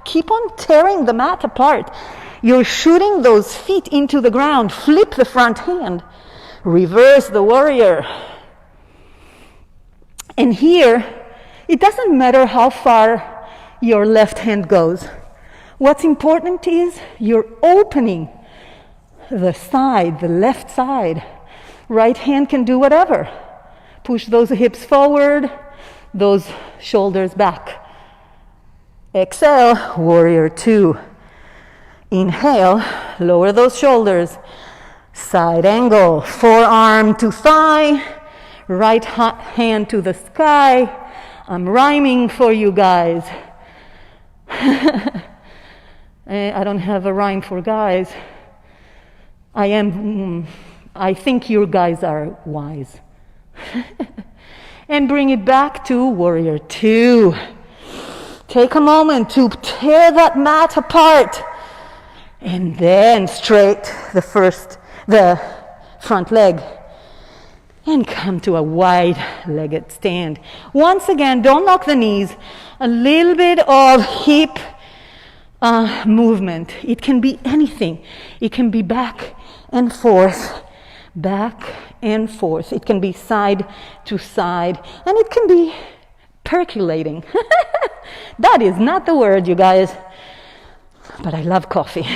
keep on tearing the mat apart. You're shooting those feet into the ground. Flip the front hand. Reverse the warrior. And here, it doesn't matter how far your left hand goes. What's important is you're opening the side, the left side. Right hand can do whatever. Push those hips forward, those shoulders back. Exhale, warrior two. Inhale, lower those shoulders. Side angle, forearm to thigh. Right hand to the sky. I'm rhyming for you guys. I don't have a rhyme for guys. I think you guys are wise. And bring it back to warrior two. Take a moment to tear that mat apart. And then straight the front leg. And come to a wide-legged stand. Once again, don't lock the knees. A little bit of hip movement. It can be anything. It can be back and forth. Back and forth. It can be side to side. And it can be percolating. That is not the word, you guys. But I love coffee.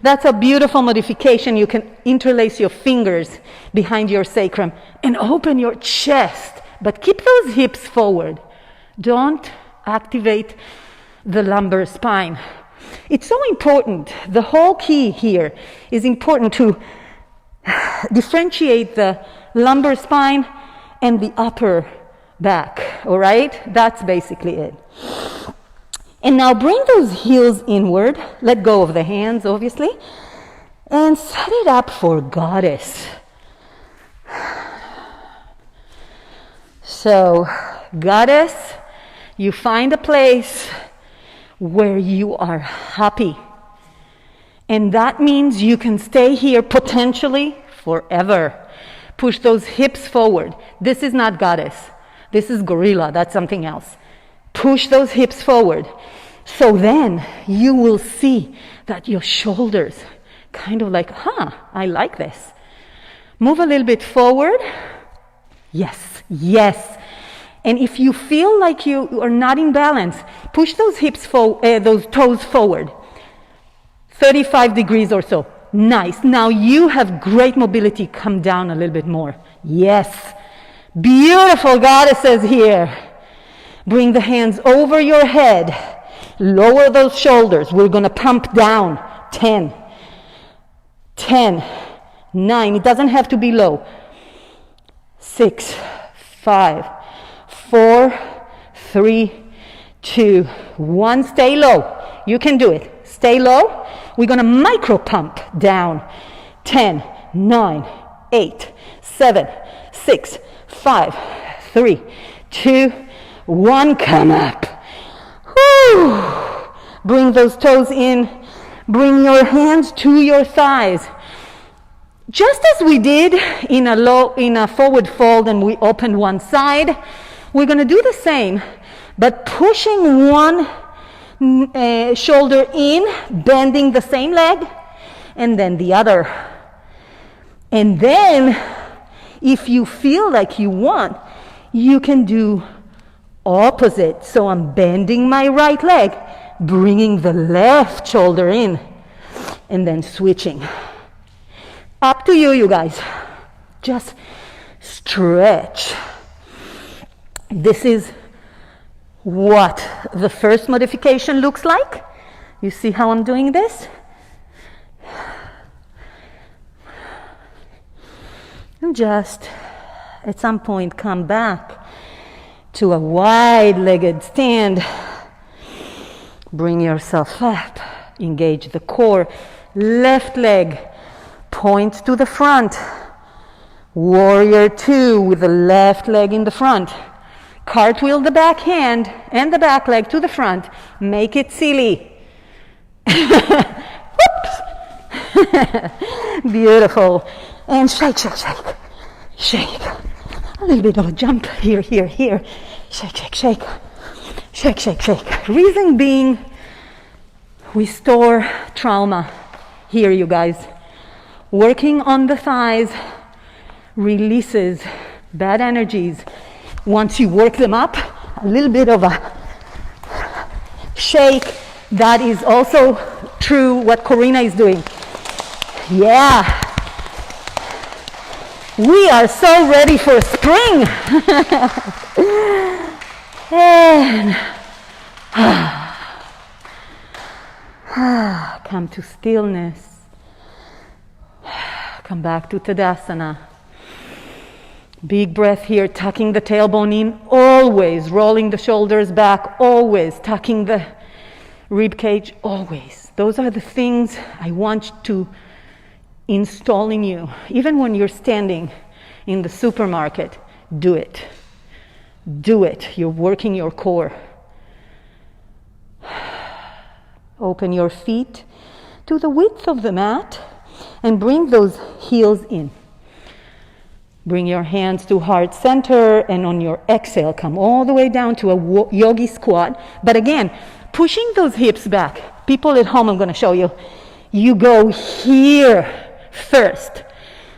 That's a beautiful modification. You can interlace your fingers behind your sacrum and open your chest. But keep those hips forward. Don't activate the lumbar spine. It's so important. The whole key here is important to differentiate the lumbar spine and the upper back, all right? That's basically it. And now bring those heels inward. Let go of the hands, obviously. And set it up for goddess. So, goddess, you find a place where you are happy. And that means you can stay here potentially forever. Push those hips forward. This is not goddess. This is gorilla. That's something else. Push those hips forward. So then you will see that your shoulders kind of like, I like this. Move a little bit forward. Yes, yes. And if you feel like you are not in balance, push those those toes forward. 35 degrees or so. Nice. Now you have great mobility. Come down a little bit more. Yes. Beautiful goddesses here. Bring the hands over your head. Lower those shoulders. We're going to pump down. 10, 9. It doesn't have to be low. 6, 5, 4, 3, 2, 1. Stay low. You can do it. Stay low. We're going to micro pump down. 10, 9, 8, 7, 6, 5, 3, 2, 1. Come up. Whew. Bring those toes in. Bring your hands to your thighs. Just as we did in a forward fold and we opened one side, we're going to do the same, but pushing one shoulder in, bending the same leg, and then the other. And then, if you feel like you want, you can do opposite. So I'm bending my right leg, bringing the left shoulder in, and then switching. Up to you, you guys. Just stretch. This is what the first modification looks like. You see how I'm doing this? And just at some point come back to a wide-legged stand. Bring yourself up. Engage the core. Left leg points to the front. Warrior 2 with the left leg in the front. Cartwheel the back hand and the back leg to the front. Make it silly. Whoops. Beautiful. And shake, shake, shake. Shake. A little bit of a jump. Here, here, here. Shake, shake, shake. Shake, shake, shake. Reason being, we store trauma here, you guys. Working on the thighs releases bad energies. Once you work them up, a little bit of a shake. That is also true what Corina is doing. Yeah. We are so ready for spring. And come to stillness. Come back to Tadasana. Big breath here, tucking the tailbone in, always rolling the shoulders back, always tucking the rib cage, always. Those are the things I want to install in you. Even when you're standing in the supermarket, do it. Do it. You're working your core. Open your feet to the width of the mat and bring those heels in. Bring your hands to heart center, and on your exhale, come all the way down to a yogi squat. But again, pushing those hips back. People at home, I'm going to show you. You go here first,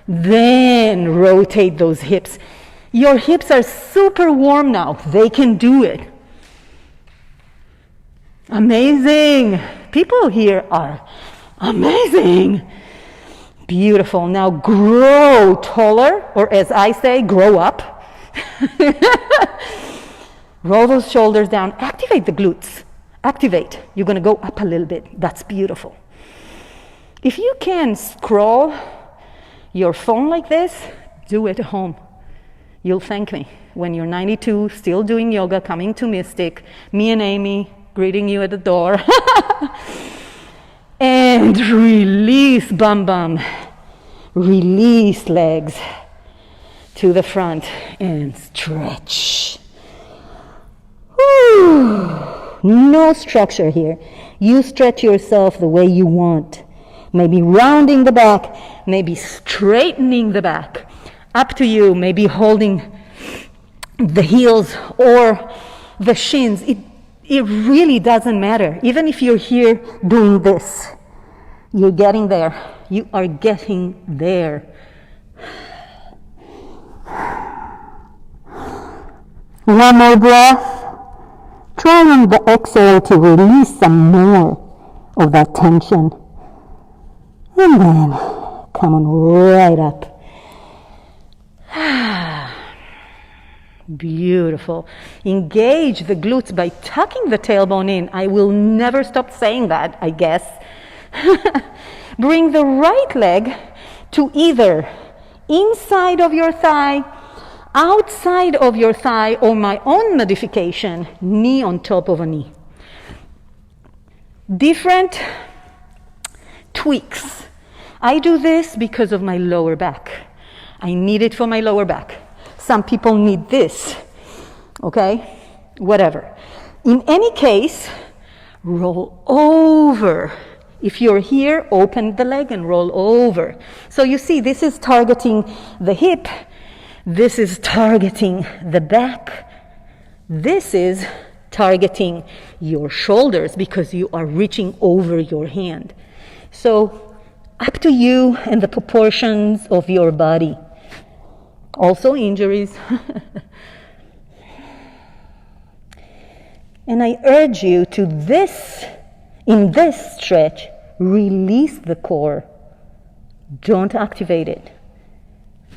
then rotate those hips. Your hips are super warm now. They can do it. Amazing. People here are amazing. Beautiful. Now grow taller, or as I say, grow up. Roll those shoulders down. Activate the glutes. Activate. You're going to go up a little bit. That's beautiful. If you can scroll your phone like this, do it at home. You'll thank me when you're 92, still doing yoga, coming to Mystic, me and Amy greeting you at the door. And release bum bum. Release legs to the front and stretch. Whew. No structure here. You stretch yourself the way you want. Maybe rounding the back, maybe straightening the back. Up to you, maybe holding the heels or the shins. It really doesn't matter. Even if you're here doing this, you're getting there. You are getting there. One more breath. Try on the exhale to release some more of that tension. And then come on right up. Beautiful. Engage the glutes by tucking the tailbone in. I will never stop saying that, I guess. Bring the right leg to either inside of your thigh, outside of your thigh, or my own modification, knee on top of a knee. Different tweaks. I do this because of my lower back. I need it for my lower back. Some people need this, okay? Whatever. In any case, roll over. If you're here, open the leg and roll over. So you see, this is targeting the hip. This is targeting the back. This is targeting your shoulders because you are reaching over your hand. So up to you and the proportions of your body. Also injuries. And I urge you to in this stretch, release the core. Don't activate it.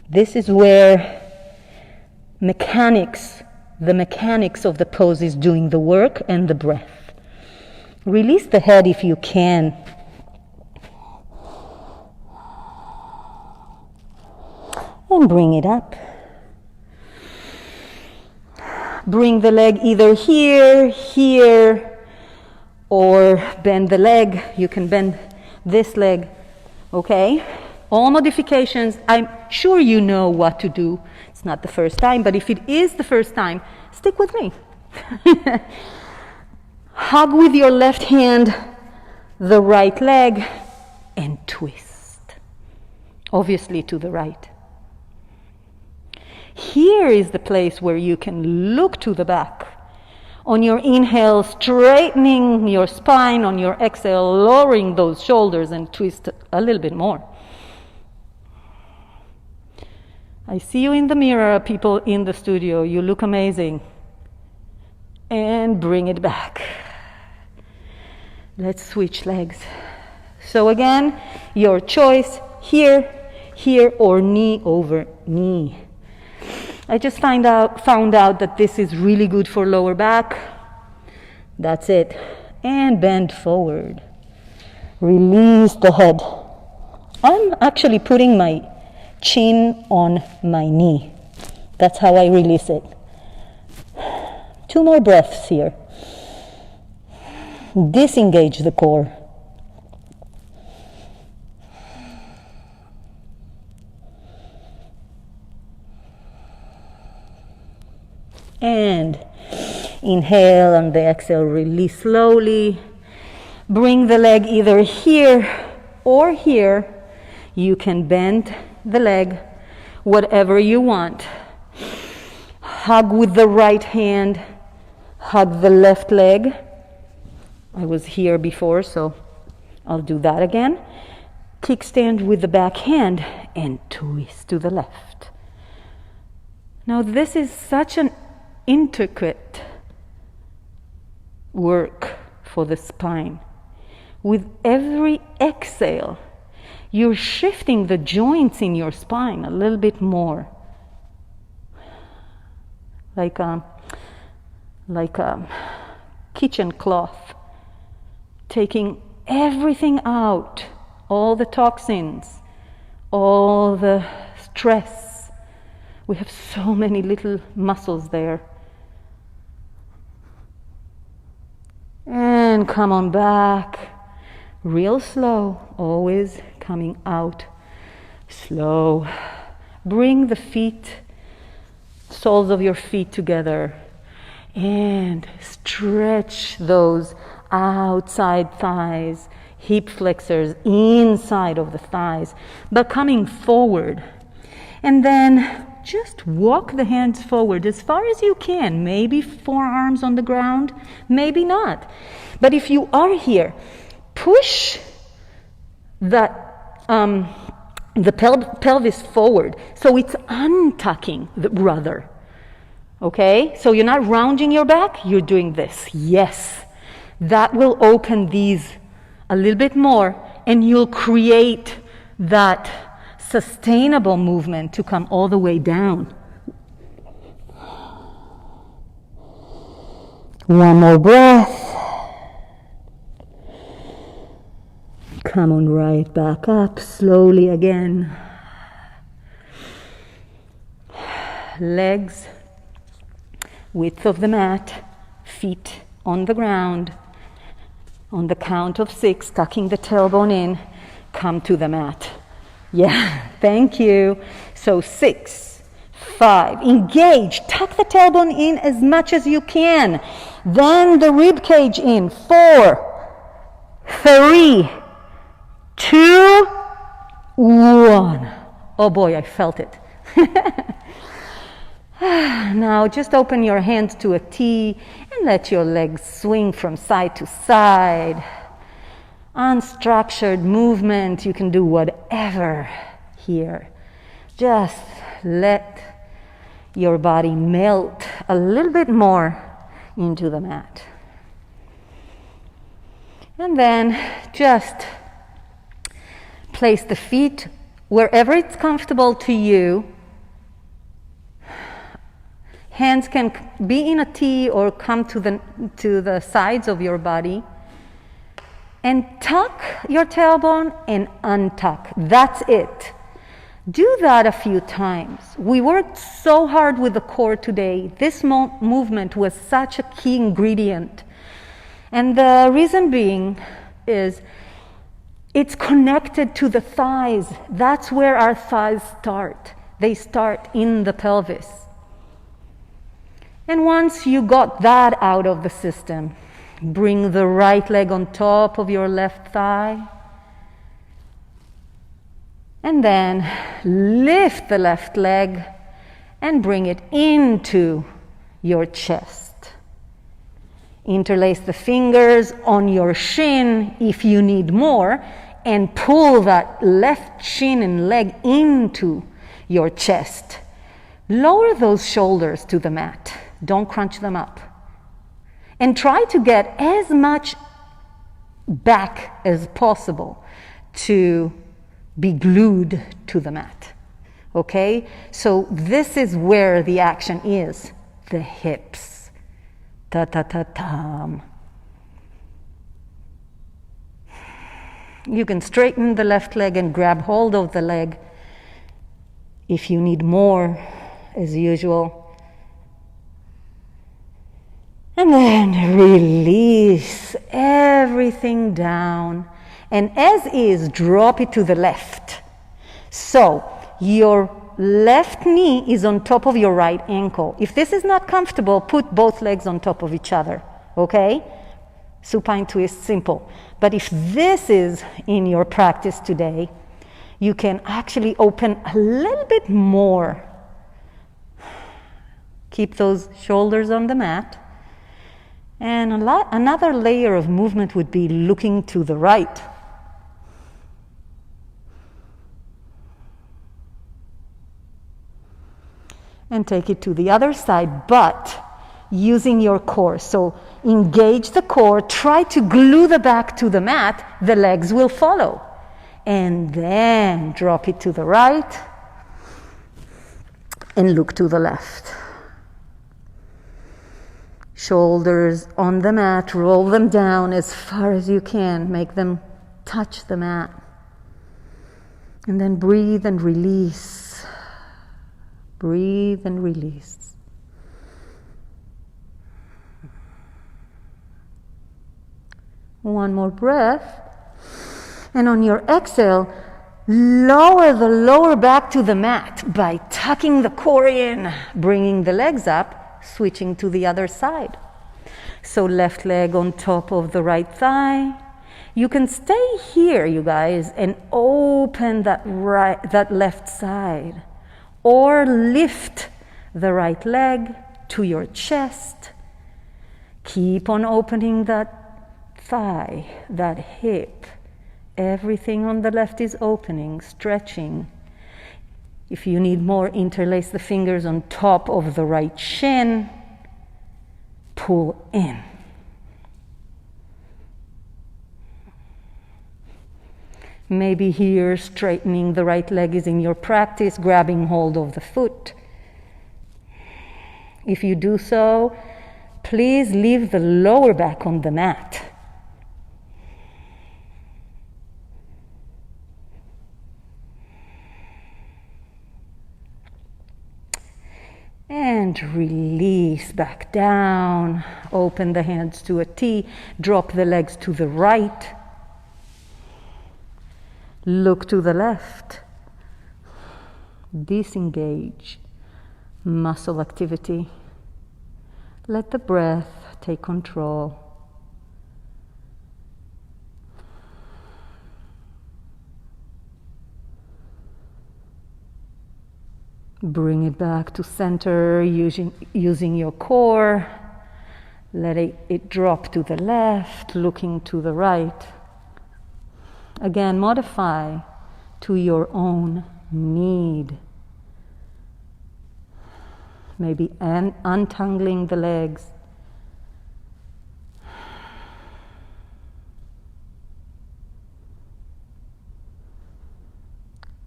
This is where the mechanics of the pose is doing the work and the breath. Release the head if you can. And bring it up. Bring the leg either here, or bend the leg. You can bend this leg, okay? All modifications, I'm sure you know what to do. It's not the first time, but if it is the first time, stick with me. Hug with your left hand the right leg and twist, obviously to the right. Here is the place where you can look to the back. On your inhale, straightening your spine. On your exhale, lowering those shoulders and twist a little bit more. I see you in the mirror, people in the studio. You look amazing. And bring it back. Let's switch legs. So again, your choice, here, or knee over knee. I just found out that this is really good for lower back. That's it. And bend forward. Release the head. I'm actually putting my chin on my knee. That's how I release it. 2 more breaths here. Disengage the core. And inhale, and the exhale, release slowly. Bring the leg either here or here. You can bend the leg, whatever you want. Hug with the right hand. Hug the left leg. I was here before, so I'll do that again. Kickstand with the back hand and twist to the left. Now this is such an intricate work for the spine. With every exhale, you're shifting the joints in your spine a little bit more. Like a kitchen cloth, taking everything out, all the toxins, all the stress. We have so many little muscles there. And come on back, real slow, always coming out slow. Bring the feet, soles of your feet together, and stretch those outside thighs, hip flexors inside of the thighs, but coming forward. And then just walk the hands forward as far as you can, maybe forearms on the ground, maybe not. But if you are here, push the pelvis forward, so it's untucking the rudder. Okay? So you're not rounding your back, you're doing this. Yes. That will open these a little bit more, and you'll create that sustainable movement to come all the way down. One more breath. Come on right back up slowly again. Legs, width of the mat, feet on the ground. On the count of 6, tucking the tailbone in, come to the mat. Yeah, thank you. So 6, 5, engage, tuck the tailbone in as much as you can. Then the rib cage in. 4, 3, 2, 1. Oh boy, I felt it. Now just open your hands to a T and let your legs swing from side to side. Unstructured movement, you can do whatever here. Just let your body melt a little bit more into the mat. And then just place the feet wherever it's comfortable to you. Hands can be in a T or come to the sides of your body. And tuck your tailbone and untuck. That's it. Do that a few times. We worked so hard with the core today. This movement was such a key ingredient. And the reason being is it's connected to the thighs. That's where our thighs start. They start in the pelvis. And once you got that out of the system, bring the right leg on top of your left thigh. And then lift the left leg and bring it into your chest. Interlace the fingers on your shin if you need more, and pull that left shin and leg into your chest. Lower those shoulders to the mat. Don't crunch them up. And try to get as much back as possible to be glued to the mat. Okay? So this is where the action is. The hips. Ta-ta-ta-tam. You can straighten the left leg and grab hold of the leg if you need more, as usual. And then release everything down. And as is, drop it to the left. So your left knee is on top of your right ankle. If this is not comfortable, put both legs on top of each other. Okay? Supine twist, simple. But if this is in your practice today, you can actually open a little bit more. Keep those shoulders on the mat. And another layer of movement would be looking to the right. And take it to the other side, but using your core. So engage the core, try to glue the back to the mat, the legs will follow. And then drop it to the right and look to the left. Shoulders on the mat, roll them down as far as you can, make them touch the mat. And then breathe and release. Breathe and release. One more breath. And on your exhale, lower the lower back to the mat by tucking the core in, bringing the legs up, switching to the other side. So left leg on top of the right thigh. You can stay here, you guys, and open that left side. Or lift the right leg to your chest. Keep on opening that thigh, that hip. Everything on the left is opening, stretching. If you need more, interlace the fingers on top of the right shin. Pull in. Maybe here, straightening the right leg is in your practice, grabbing hold of the foot. If you do so, please leave the lower back on the mat. And release back down. Open the hands to a T. Drop the legs to the right. Look to the left. Disengage. Muscle activity. Let the breath take control. Bring it back to center using your core. Let it drop to the left, looking to the right. Again, modify to your own need. Maybe untangling the legs.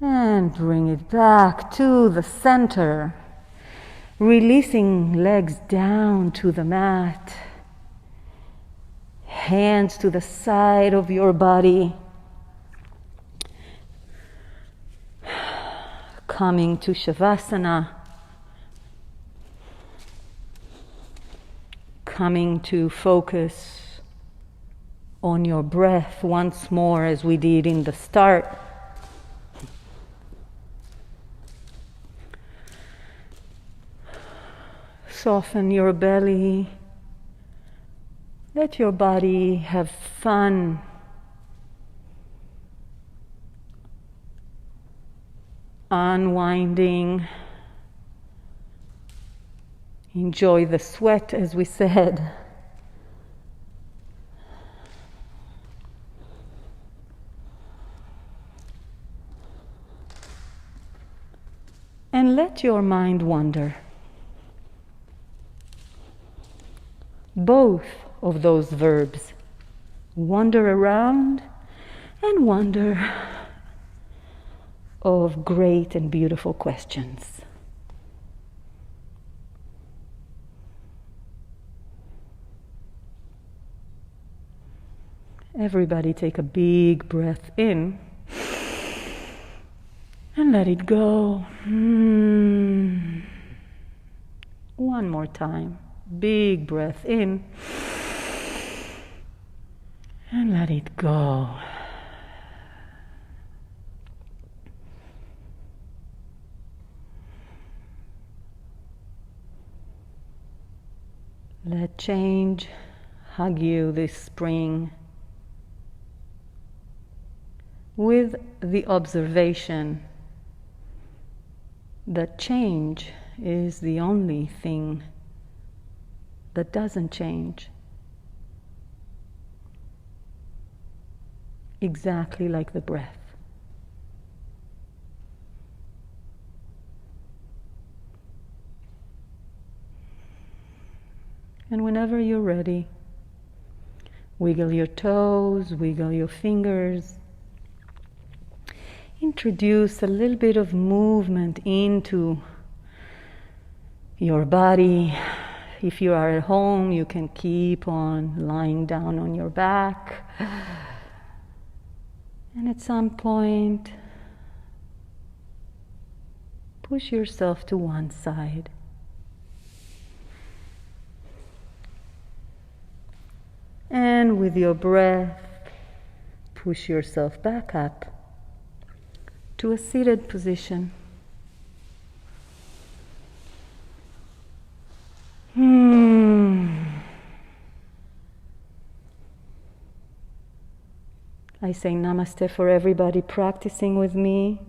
And bring it back to the center. Releasing legs down to the mat. Hands to the side of your body. Coming to Shavasana. Coming to focus on your breath once more as we did in the start. Soften your belly. Let your body have fun. Unwinding. Enjoy the sweat, as we said. And let your mind wander. Both of those verbs, wander around and wonder of great and beautiful questions. Everybody take a big breath in and let it go. One more time. Big breath in and let it go. Let change hug you this spring with the observation that change is the only thing that doesn't change. Exactly like the breath. And whenever you're ready, wiggle your toes, wiggle your fingers. Introduce a little bit of movement into your body. If you are at home, you can keep on lying down on your back. And at some point, push yourself to one side. And with your breath, push yourself back up to a seated position. I say namaste for everybody practicing with me,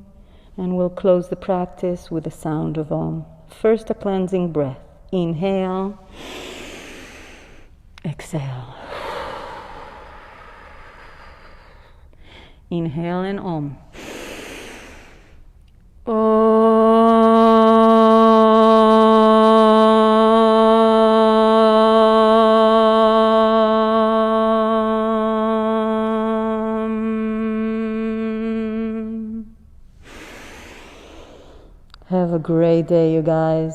and we'll close the practice with the sound of Om. First, a cleansing breath. Inhale, exhale. Inhale and Om. Have a great day, you guys.